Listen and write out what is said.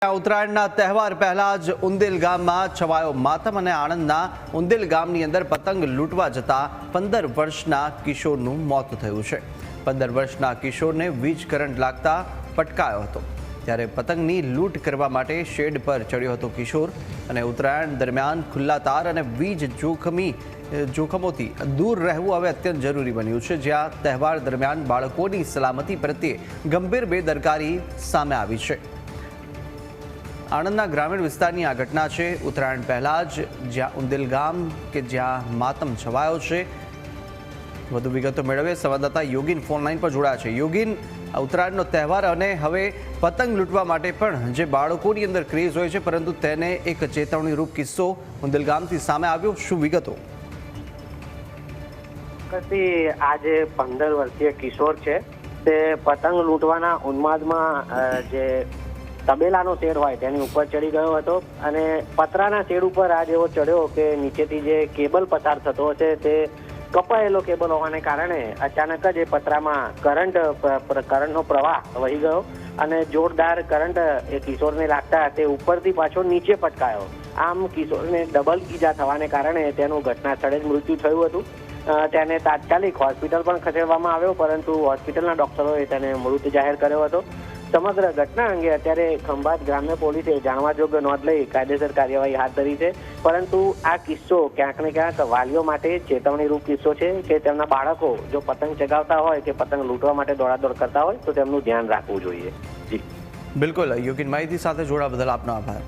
ઉત્તરાયણના તહેવાર પહેલા જ ઉંદેલ ગામમાં છવાયો માતમ અને આણંદના ઉંદેલ ગામની અંદર પતંગ લૂંટવા જતા 15 વર્ષના કિશોરનું મોત થયું છે। 15 વર્ષના કિશોરને વીજ કરંટ લાગતા પટકાયો હતો, ત્યારે પતંગની લૂંટ કરવા માટે શેડ પર ચડ્યો હતો કિશોર અને ઉત્તરાયણ દરમિયાન ખુલ્લા તાર અને વીજ જોખમોથી દૂર રહેવું હવે અત્યંત જરૂરી બન્યું છે, જ્યાં તહેવાર દરમિયાન બાળકોની સલામતી પ્રત્યે ગંભીર બેદરકારી સામે આવી છે। આણંદના ગ્રામીણ વિસ્તારની આ ઘટના છે। ઉત્તરાયણ પહેલા જ જ્યાં ઉંદેલ ગામ કે જ્યાં માતમ છવાયો છે। વધુ વિગતો મેળવે સંવાદદાતા યોગીન ફોન લાઈન પર જોડાયા છે। યોગીન, ઉત્તરાયણનો તહેવાર અને હવે પતંગ લૂંટવા માટે પણ જે બાળકોની અંદર ક્રેઝ હોય છે, પરંતુ તેને એક ચેતવણીરૂપ કિસ્સો ઉંદેલ ગામથી સામે આવ્યો, શું વિગતો? આજે 15 વર્ષીય કિશોર છે તે પતંગ લૂંટવાના ઉન્માદમાં જે તબેલાનો શેડ હોય તેની ઉપર ચડી ગયો હતો અને પતરાના શેડ ઉપર આ જેવો ચડ્યો કે નીચેથી જે કેબલ પસાર થતો છે તે કપાયેલો કેબલ હોવાને કારણે અચાનક જ એ પતરામાં કરંટનો પ્રવાહ વહી ગયો અને જોરદાર કરંટ એ કિશોરને લાગતા તે ઉપરથી પાછો નીચે પટકાયો। આમ કિશોરને ડબલ ઈજા થવાને કારણે તેનું ઘટના સ્થળે જ મૃત્યુ થયું હતું। તેને તાત્કાલિક હોસ્પિટલ પણ ખસેડવામાં આવ્યો, પરંતુ હોસ્પિટલના ડોક્ટરોએ તેને મૃત જાહેર કર્યો હતો। સમગ્ર ઘટના અંગે અત્યારે ખંભાત ગ્રામ્ય પોલીસે જાણવાજોગ નોંધ લઈ કાયદેસર કાર્યવાહી હાથ ધરી છે, પરંતુ આ કિસ્સો ક્યાંક ને ક્યાંક વાલીઓ માટે ચેતવણીરૂપ કિસ્સો છે કે તેમના બાળકો જો પતંગ ચગાવતા હોય કે પતંગ લૂંટવા માટે દોડાદોડ કરતા હોય તો તેમનું ધ્યાન રાખવું જોઈએ। જી બિલકુલ, યોગીન, માહિતી સાથે જોડા બદલ આપનો આભાર।